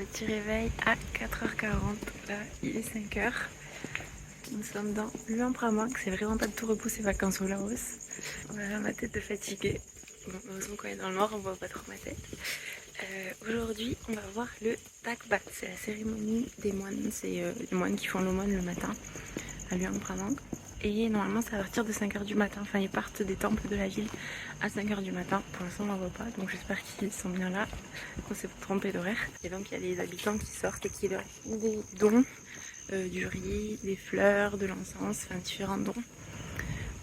Petit réveil à 4h40, là il est 5h. Nous sommes dans Luang-Prabang, c'est vraiment pas de tout repos ces vacances au Laos. Voilà ma tête de fatiguée. Bon, heureusement qu'on est dans le nord, on voit pas trop ma tête. Aujourd'hui on va voir le Takbat, c'est la cérémonie des moines, c'est les moines qui font l'aumône le matin à Luang-Prabang. Et normalement c'est à partir de 5h du matin, enfin ils partent des temples de la ville à 5h du matin. Pour l'instant on n'en voit pas, donc j'espère qu'ils sont bien là, qu'on s'est pas trompé d'horaire. Et donc il y a les habitants qui sortent et qui leur font des dons, du riz, des fleurs, de l'encens, enfin différents dons.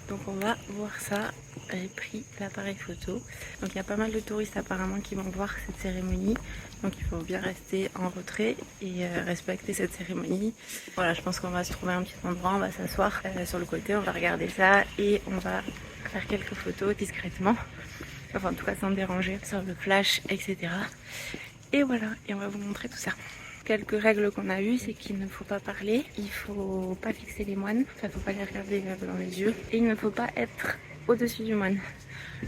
Donc on va voir ça. J'ai pris l'appareil photo. Donc il y a pas mal de touristes apparemment qui vont voir cette cérémonie. Donc il faut bien rester en retrait et respecter cette cérémonie. Voilà, je pense qu'on va se trouver un petit endroit, on va s'asseoir sur le côté, on va regarder ça et on va faire quelques photos discrètement. Enfin en tout cas sans déranger, sur le flash, etc. Et voilà, et on va vous montrer tout ça. Quelques règles qu'on a eues, c'est qu'il ne faut pas parler, il faut pas fixer les moines, enfin il faut pas les regarder dans les yeux, et il ne faut pas être au-dessus du moine.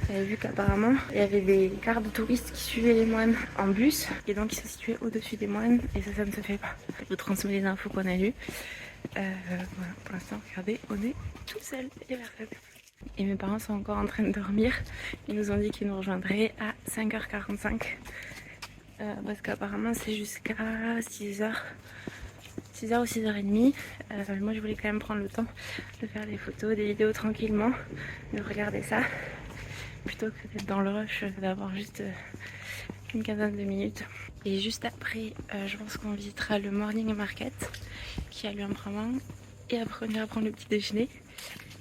J'avais vu qu'apparemment il y avait des cars de touristes qui suivaient les moines en bus, et donc ils se situaient au-dessus des moines, et ça ne se fait pas. Je vous transmets les infos qu'on a lues. Voilà, pour l'instant, regardez, on est tout seul, il n'y a personne. Et mes parents sont encore en train de dormir, ils nous ont dit qu'ils nous rejoindraient à 5h45. Parce qu'apparemment c'est jusqu'à 6h ou 6h30. Moi je voulais quand même prendre le temps de faire des photos, des vidéos tranquillement, de regarder ça, plutôt que d'être dans le rush, d'avoir juste une quinzaine de minutes. Et juste après, je pense qu'on visitera le morning market qui a lieu en Prabang. Et après on ira prendre le petit déjeuner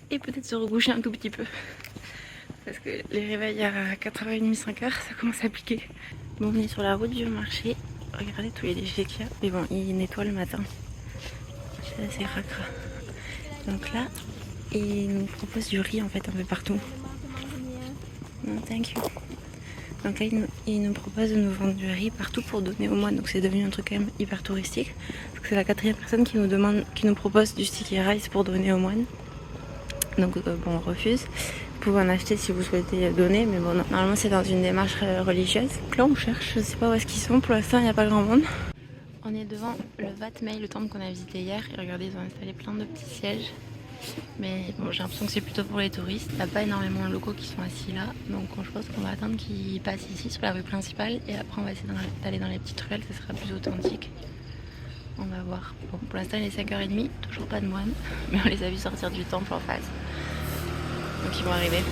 et peut-être se recoucher un tout petit peu. Parce que les réveils à 4h30, 5h, ça commence à piquer. Bon, on est sur la route du marché. Regardez tous les déchets qu'il y a. Mais bon, ils nettoient le matin. C'est assez cracra. Donc là, ils nous proposent du riz en fait un peu partout. Non, thank you. Donc là, ils nous proposent de nous vendre du riz partout pour donner aux moines. Donc c'est devenu un truc quand même hyper touristique. Parce que c'est la 4e personne qui nous propose du sticky rice pour donner aux moines. Donc bon, on refuse. Vous pouvez en acheter si vous souhaitez donner, mais bon, normalement c'est dans une démarche religieuse. Là on cherche, je sais pas où est-ce qu'ils sont, pour l'instant il n'y a pas grand monde. On est devant le Wat Mei, le temple qu'on a visité hier, et regardez, ils ont installé plein de petits sièges. Mais bon, j'ai l'impression que c'est plutôt pour les touristes, il n'y a pas énormément de locaux qui sont assis là, donc je pense qu'on va attendre qu'ils passent ici sur la rue principale, et après on va essayer d'aller dans les petites ruelles, ça sera plus authentique. On va voir. Bon, pour l'instant il est 5h30, toujours pas de moines, mais on les a vus sortir du temple en face. Donc ils vont arriver.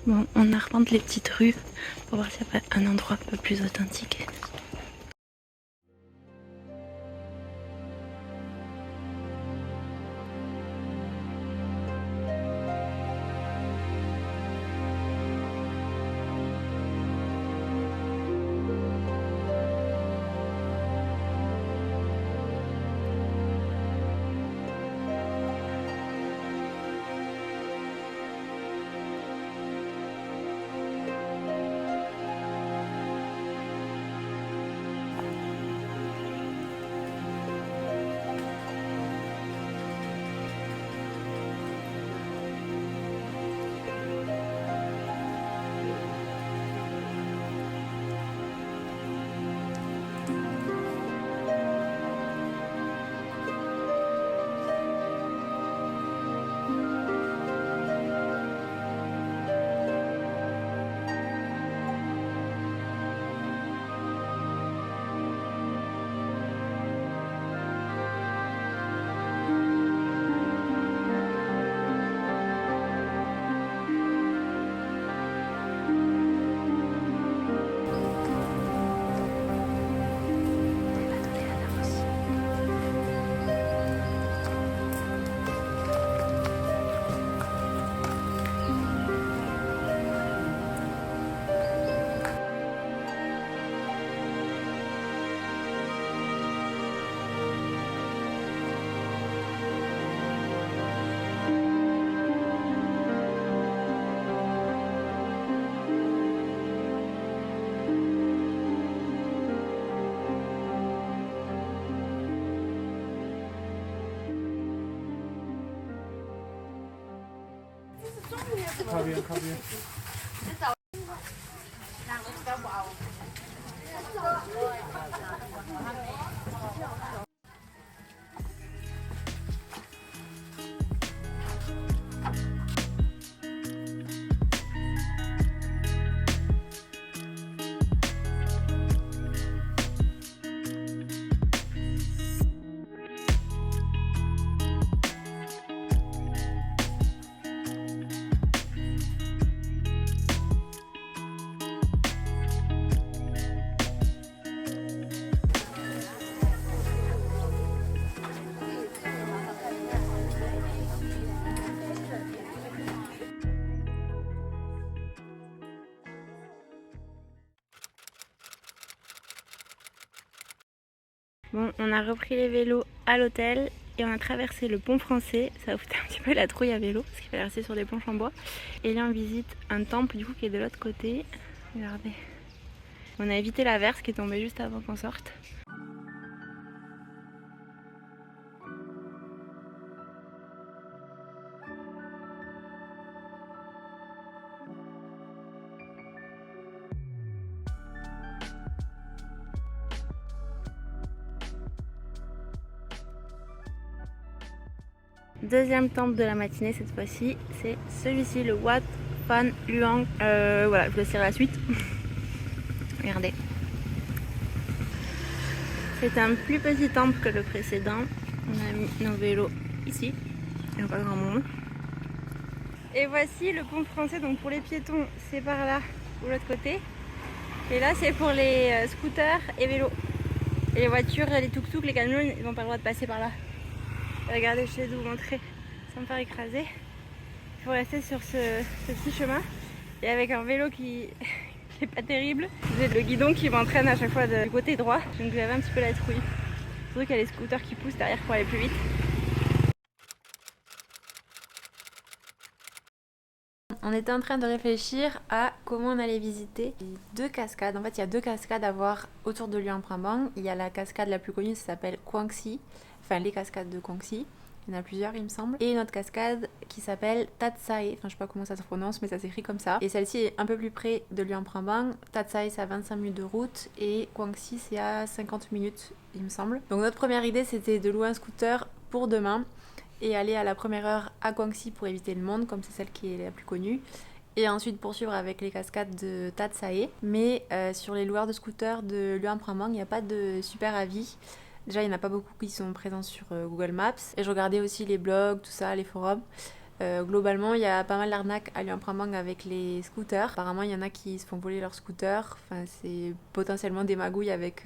Bon, on arpente les petites rues pour voir s'il y a pas un endroit un peu plus authentique. Bon, on a repris les vélos à l'hôtel et on a traversé le pont français. Ça a foutu un petit peu la trouille à vélo parce qu'il fallait rester sur des planches en bois. Et là on visite un temple du coup qui est de l'autre côté. Regardez. On a évité l'averse qui est tombée juste avant qu'on sorte. Deuxième temple de la matinée cette fois-ci, c'est celui-ci, le Wat Phan Luang. Voilà, je vous laisserai la suite. Regardez. C'est un plus petit temple que le précédent. On a mis nos vélos ici. Il n'y a pas grand monde. Et voici le pont français, donc pour les piétons, c'est par là, de l'autre côté. Et là, c'est pour les scooters et vélos. Et les voitures, les tuk-tuk, les camions, ils n'ont pas le droit de passer par là. Regardez, je vais vous montrer sans me faire écraser. Il faut rester sur ce petit chemin et avec un vélo qui n'est pas terrible. J'ai le guidon qui m'entraîne à chaque fois du côté droit, donc j'avais un petit peu la trouille. Surtout qu'il y a les scooters qui poussent derrière pour aller plus vite. On était en train de réfléchir à comment on allait visiter deux cascades. En fait, il y a deux cascades à voir autour de Luang Prabang. Il y a la cascade la plus connue, ça s'appelle Quang Si. Enfin, les cascades de Quang Si. Il y en a plusieurs, il me semble. Et une autre cascade qui s'appelle Tat Sae. Enfin, je sais pas comment ça se prononce, mais ça s'écrit comme ça. Et celle-ci est un peu plus près de Luang Prabang. Tat Sae, c'est à 25 minutes de route. Et Quang Si, c'est à 50 minutes, il me semble. Donc, notre première idée, c'était de louer un scooter pour demain et aller à la première heure à Quang Si pour éviter le monde, comme c'est celle qui est la plus connue. Et ensuite poursuivre avec les cascades de Tat Sae. Mais sur les loueurs de scooters de Luang Prabang, il n'y a pas de super avis. Déjà, il n'y en a pas beaucoup qui sont présents sur Google Maps. Et je regardais aussi les blogs, tout ça, les forums. Globalement, il y a pas mal d'arnaques à Luang Prabang avec les scooters. Apparemment, il y en a qui se font voler leurs scooters. Enfin, c'est potentiellement des magouilles avec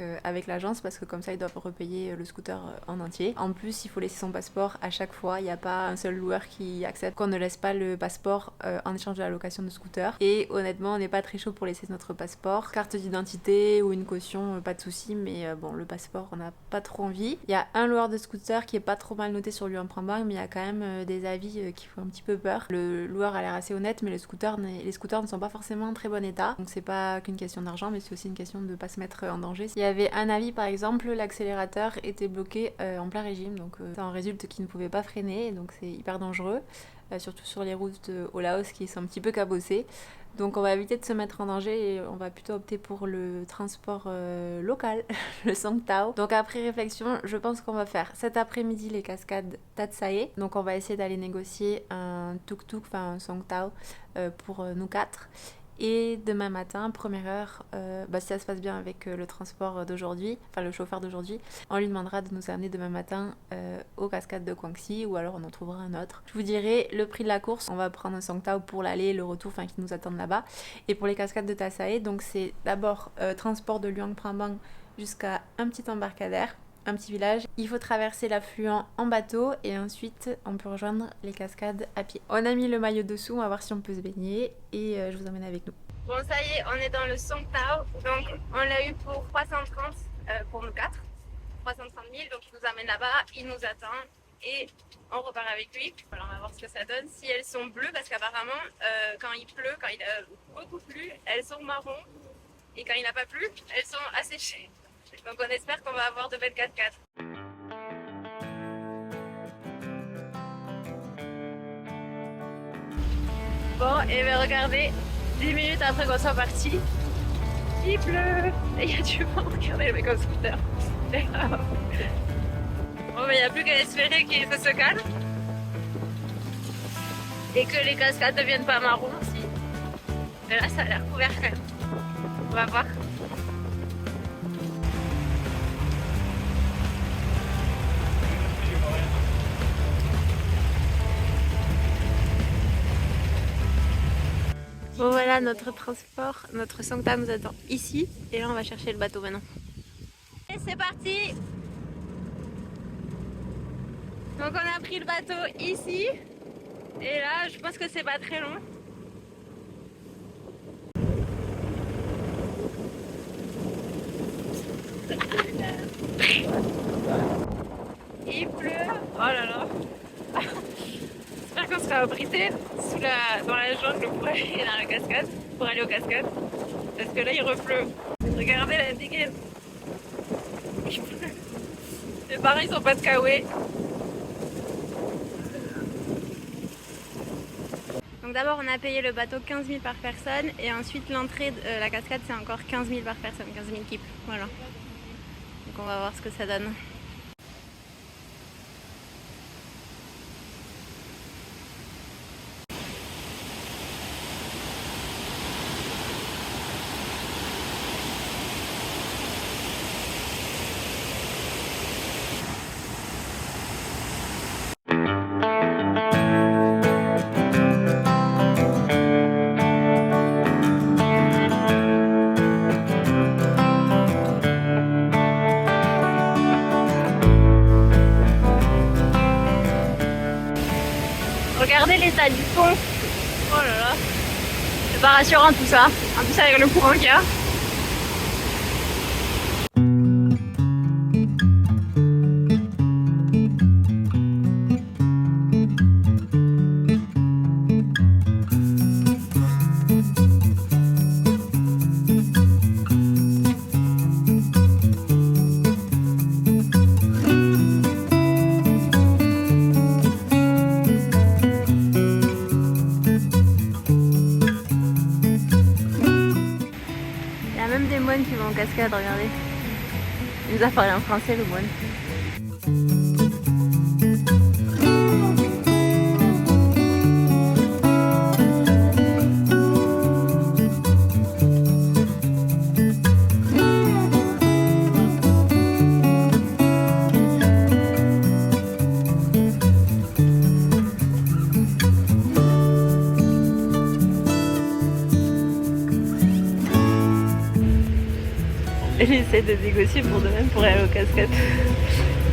l'agence parce que comme ça, ils doivent repayer le scooter en entier. En plus, il faut laisser son passeport à chaque fois. Il n'y a pas un seul loueur qui accepte qu'on ne laisse pas le passeport en échange de la location de scooter. Et honnêtement, on n'est pas très chaud pour laisser notre passeport. Carte d'identité ou une caution, pas de souci. Mais bon, le passeport, on n'a pas trop envie. Il y a un loueur de scooter qui est pas trop mal noté sur Luang Prabang, mais il y a quand même des avis qui font un petit peu peur. Le loueur a l'air assez honnête, mais les scooters ne sont pas forcément en très bon état. Donc c'est pas qu'une question d'argent, mais c'est aussi une question de pas se mettre en danger. Il y avait un avis par exemple, l'accélérateur était bloqué en plein régime, donc ça en résulte qu'il ne pouvait pas freiner, donc c'est hyper dangereux. Surtout sur les routes au Laos qui sont un petit peu cabossées. Donc on va éviter de se mettre en danger et on va plutôt opter pour le transport local, le Song Tao. Donc après réflexion, je pense qu'on va faire cet après-midi les cascades Tat Sae. Donc on va essayer d'aller négocier un tuk-tuk, enfin un Song Tao pour nous quatre. Et demain matin, première heure, si ça se passe bien avec le transport d'aujourd'hui, enfin le chauffeur d'aujourd'hui, on lui demandera de nous amener demain matin aux cascades de Quang Si ou alors on en trouvera un autre. Je vous dirai le prix de la course, on va prendre un Song Tao pour l'aller et le retour, enfin qui nous attendent là-bas. Et pour les cascades de Tat Sae, donc c'est d'abord transport de Luang Prabang jusqu'à un petit embarcadère, un petit village. Il faut traverser l'affluent en bateau et ensuite on peut rejoindre les cascades à pied. On a mis le maillot dessous, on va voir si on peut se baigner et je vous emmène avec nous. Bon, ça y est, on est dans le Song Tao, donc on l'a eu pour 330 pour nous quatre, 330 000, donc il nous amène là-bas, il nous attend et on repart avec lui. Voilà, on va voir ce que ça donne. Si elles sont bleues, parce qu'apparemment quand il pleut, quand il a beaucoup plu, elles sont marron et quand il n'a pas plu, elles sont asséchées. Donc on espère qu'on va avoir de belles 4x4. Bon, et bien regardez, 10 minutes après qu'on soit parti, il pleut et il y a du vent. Regardez le mec en scooter. Bon, mais il n'y a plus qu'à espérer qu'il se calme et que les cascades ne deviennent pas marron aussi. Mais là, ça a l'air couvert quand même. On va voir. Bon voilà, notre transport, notre Sancta nous attend ici et là on va chercher le bateau maintenant. Et c'est parti! Donc on a pris le bateau ici et là je pense que c'est pas très long. Il pleut, oh là là! J'espère qu'on sera abrité dans la jungle pour aller dans la cascade, pour aller aux cascades. Parce que là il repleut. Regardez la dégaine. Il pleut. Les parents ils sont pas de kawaii. Donc d'abord on a payé le bateau 15 000 par personne et ensuite l'entrée de la cascade c'est encore 15 000 par personne, 15 000 kips. Voilà. Donc on va voir ce que ça donne. Regardez l'état du pont. Oh là là. C'est pas rassurant tout ça. En plus avec le courant qu'il y a. Des moines qui vont en cascade, regardez. Il nous a parlé en français le moine. Elle essaie de négocier pour de même pour aller aux cascades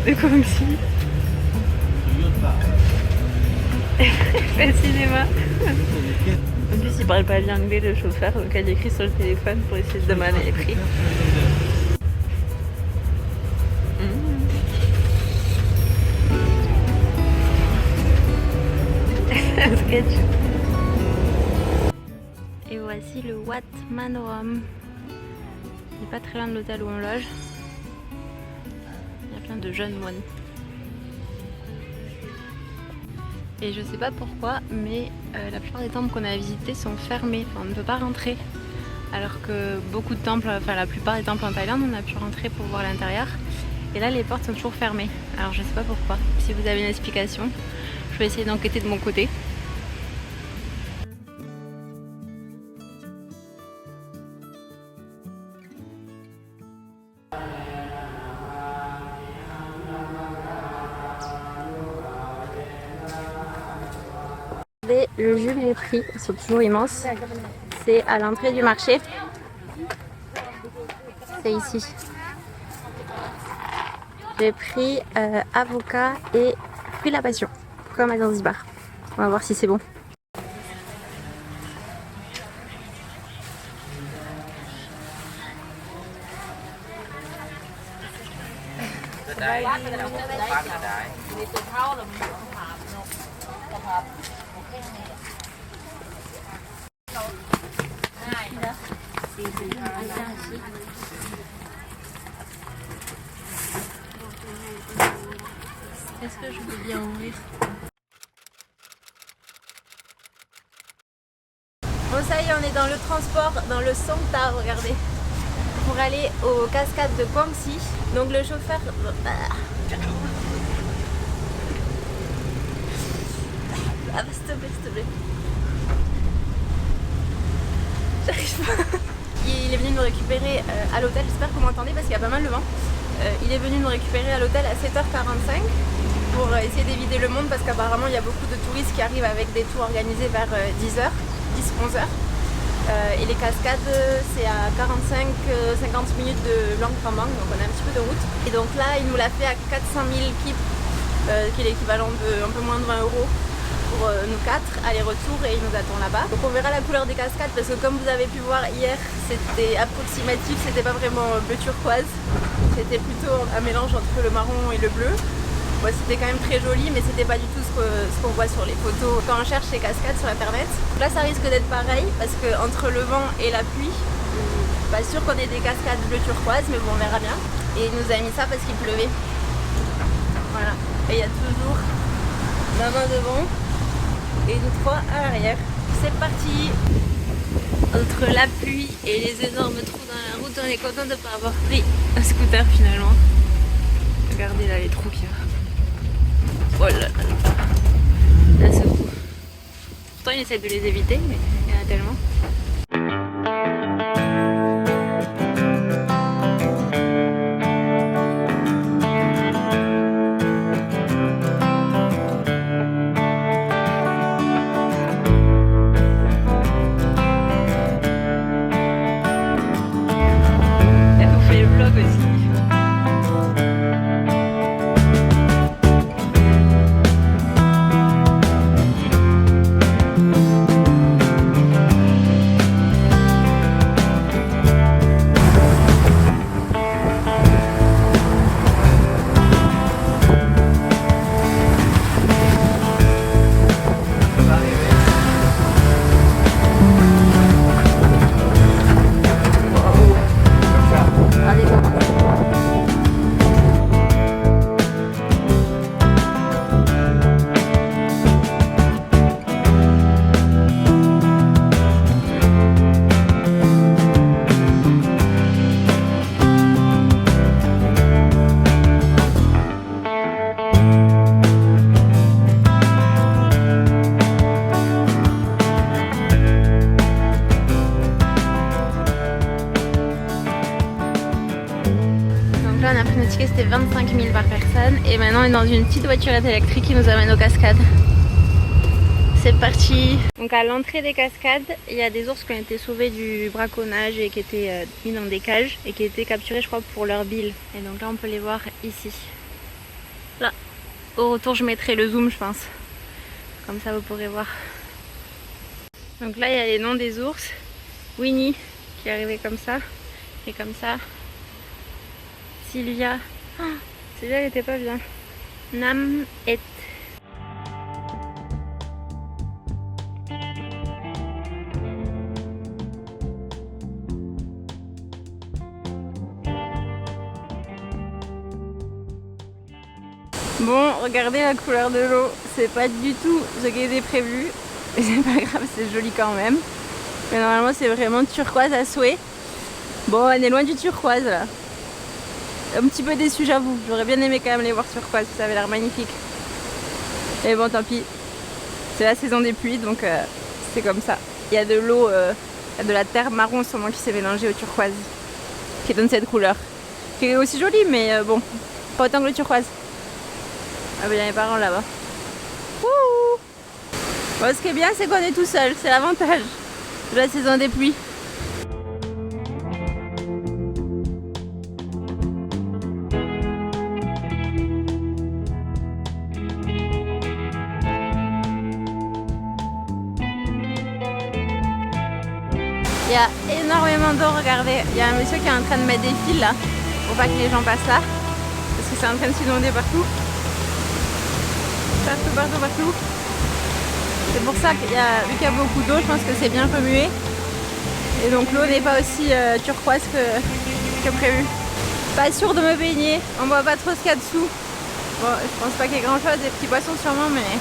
de Kongsi. Elle fait le cinéma. En plus il parle pas bien anglais le chauffeur, donc elle écrit sur le téléphone pour essayer de demander les prix. Un sketch. Et voici le Wat Manoram. Il n'est pas très loin de l'hôtel où on loge. Il y a plein de jeunes moines. Et je sais pas pourquoi, mais la plupart des temples qu'on a visités sont fermés. Enfin, on ne peut pas rentrer. Alors que beaucoup de temples, enfin la plupart des temples en Thaïlande, on a pu rentrer pour voir l'intérieur. Et là, les portes sont toujours fermées. Alors je sais pas pourquoi. Si vous avez une explication, je vais essayer d'enquêter de mon côté. Le jus que j'ai pris, ils sont toujours immenses. C'est à l'entrée du marché. C'est ici. J'ai pris avocat et fruits de la passion, comme à Zanzibar. On va voir si c'est bon. Est-ce que je veux bien ouvrir? ça y est, on est dans le transport, dans le Songta, regardez, pour aller aux cascades de Guangxi. Donc le chauffeur... Ah, s'il te plaît, s'il te plaît. J'arrive pas. Il est venu nous récupérer à l'hôtel, j'espère que vous m'entendez parce qu'il y a pas mal de vent. Il est venu nous récupérer à l'hôtel à 7h45 pour essayer d'éviter le monde parce qu'apparemment il y a beaucoup de touristes qui arrivent avec des tours organisés vers 10h, 10-11h. Et les cascades c'est à 45-50 minutes de Luang Prabang, donc on a un petit peu de route. Et donc là il nous l'a fait à 400 000 kip, qui est l'équivalent de un peu moins de 20 € pour nous 4, aller-retour, et il nous attend là-bas. Donc on verra la couleur des cascades parce que comme vous avez pu voir hier, c'était approximatif, c'était pas vraiment bleu turquoise, c'était plutôt un mélange entre le marron et le bleu. Bon, c'était quand même très joli, mais c'était pas du tout ce qu'on voit sur les photos quand on cherche ces cascades sur internet. Là ça risque d'être pareil parce que entre le vent et la pluie, pas sûr qu'on ait des cascades bleu turquoise, mais bon, on verra bien. Et il nous a mis ça parce qu'il pleuvait. Voilà, et il y a toujours la main devant et nous 3 à l'arrière. C'est parti. Entre la pluie et les énormes trous dans la route, on est content de ne pas avoir pris un scooter finalement. Regardez là les trous qu'il y a. Oh là là là. Là c'est beau. Pourtant il essaie de les éviter, mais il y en a tellement. C'était 25 000 par personne et maintenant on est dans une petite voiturette électrique qui nous amène aux cascades. C'est parti. Donc à l'entrée des cascades, il y a des ours qui ont été sauvés du braconnage et qui étaient mis dans des cages et qui étaient capturés je crois pour leur bile. Et donc là on peut les voir ici. Là, au retour je mettrai le zoom je pense. Comme ça vous pourrez voir. Donc là il y a les noms des ours. Winnie qui est arrivée comme ça et comme ça. Sylvia, oh, Sylvia elle était pas bien. Nam et. Bon, regardez la couleur de l'eau, c'est pas du tout ce qui était prévu, mais c'est pas grave, c'est joli quand même. Mais normalement c'est vraiment turquoise à souhait. Bon, on est loin du turquoise là. Un petit peu déçu j'avoue, j'aurais bien aimé quand même les voir turquoise, ça avait l'air magnifique. Mais bon tant pis, c'est la saison des pluies donc c'est comme ça. Il y a de l'eau, de la terre marron sûrement qui s'est mélangée au turquoise, qui donne cette couleur. Qui est aussi jolie mais bon, pas autant que le turquoise. Ah ben il y a mes parents là-bas. Bon, ce qui est bien c'est qu'on est tout seul, c'est l'avantage de la saison des pluies. Il y a énormément d'eau, regardez. Il y a un monsieur qui est en train de mettre des fils là pour pas que les gens passent là. Parce que c'est en train de s'inonder partout. Partout. C'est pour ça qu'il y a, vu qu'il y a beaucoup d'eau, je pense que c'est bien remué. Et donc l'eau n'est pas aussi turquoise que prévu. Pas sûr de me baigner, on voit pas trop ce qu'il y a dessous. Bon, je pense pas qu'il y ait grand chose, des petits poissons sûrement, mais...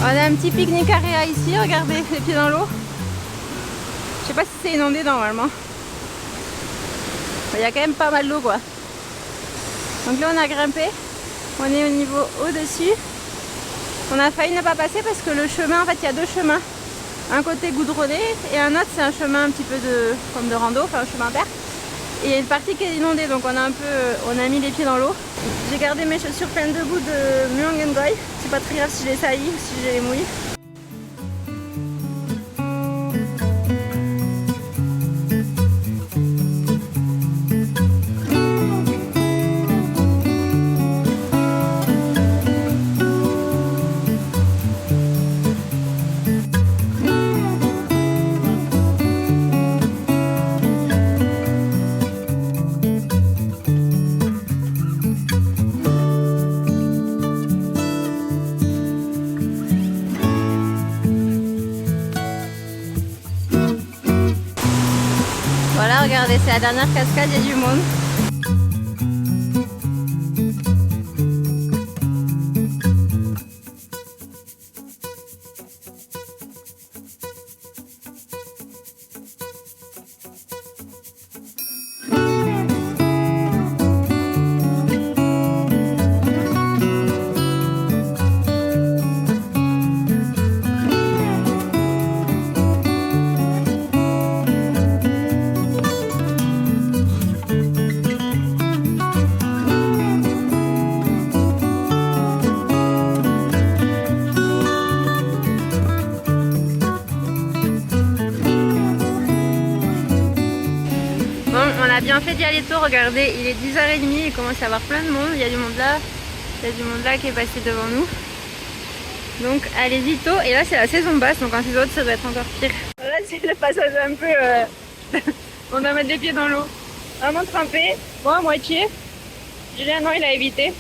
On a un petit pique-nique area ici, regardez, les pieds dans l'eau. Je sais pas si c'est inondé normalement. Il y a quand même pas mal d'eau quoi. Donc là on a grimpé, on est au niveau au-dessus. On a failli ne pas passer parce que le chemin, en fait il y a deux chemins. Un côté goudronné et un autre c'est un chemin un petit peu comme de rando, enfin un chemin vert. Et il y a une partie qui est inondée donc on a mis les pieds dans l'eau. J'ai gardé mes chaussures pleines de boue de Muangengoi. C'est pas très grave si je les saillis ou si je les mouille. Voilà, regardez, c'est la dernière cascade, il y a du monde. On a bien fait d'y aller tôt, regardez, il est 10h30, il commence à y avoir plein de monde, il y a du monde là, il y a du monde là qui est passé devant nous. Donc allez-y tôt, et là c'est la saison basse, donc en saison haute ça doit être encore pire. Là c'est le passage un peu... on doit mettre les pieds dans l'eau. Vraiment trempé, bon à moitié. Julien non, il a évité.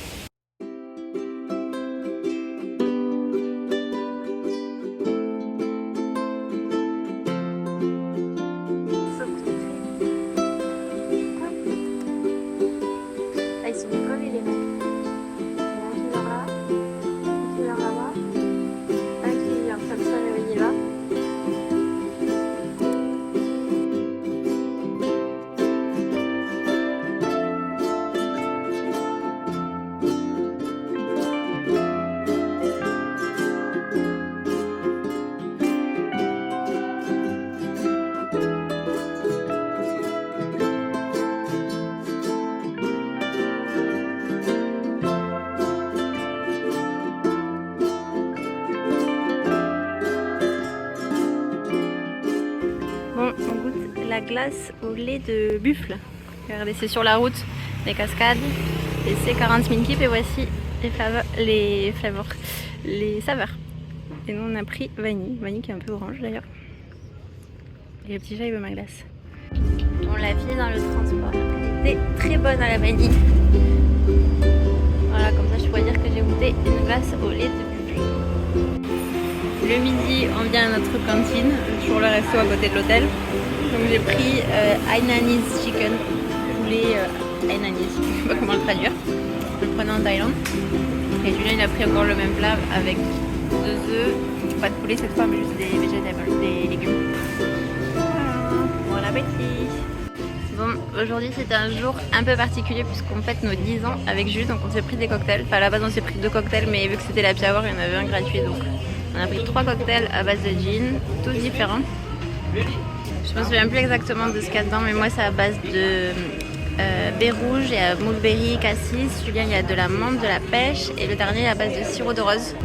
La glace au lait de buffle. Regardez, c'est sur la route, les cascades, et c'est 40 000 kips et voici les saveurs. Et nous on a pris vanille qui est un peu orange d'ailleurs. Et le petit chat il veut ma glace. On l'a fini dans le transport. Elle était très bonne à la vanille. Voilà, comme ça je pourrais dire que j'ai goûté une glace au lait de buffle. Le midi, on vient à notre cantine, toujours le resto à côté de l'hôtel. Donc j'ai pris Hainanese chicken, poulet Hainanese, je sais pas comment le traduire. Je le prenais en Thaïlande. Et Julien il a pris encore le même plat avec 2 œufs, pas de poulet cette fois mais juste des végétables, des légumes. Voilà, bon appétit. Bon, aujourd'hui c'était un jour un peu particulier puisqu'on fête nos 10 ans avec Jules, donc on s'est pris des cocktails. Enfin à la base on s'est pris 2 cocktails mais vu que c'était l'happy hour il y en avait un gratuit donc on a pris 3 cocktails à base de gin, tous différents. Je me souviens plus exactement de ce qu'il y a dedans, mais moi c'est à base de baie rouge, il y a mulberry, cassis, Julien il y a de la menthe, de la pêche et le dernier à base de sirop de rose.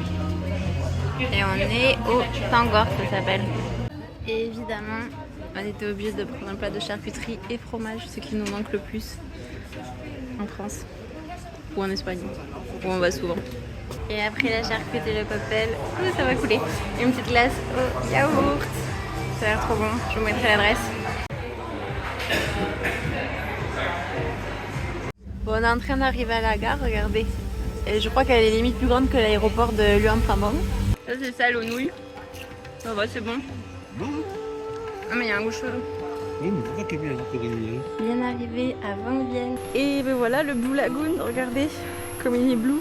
Et on est au Tangor, ça s'appelle. Et évidemment, on était obligé de prendre un plat de charcuterie et fromage, ce qui nous manque le plus en France ou en Espagne, où on va souvent. Et après la charcuterie et le cocktail, ça va couler. Et une petite glace au yaourt. Ça a l'air trop bon, je vous mettrai l'adresse. Bon, on est en train d'arriver à la gare, regardez. Et je crois qu'elle est limite plus grande que l'aéroport de Luang Prabang. Ça c'est ça aux nouilles. Ça va, c'est bon. Ah mais il y a un goût chelou. Bien arrivé à Vang Vieng. Et ben voilà le Blue Lagoon, regardez comme il est blue.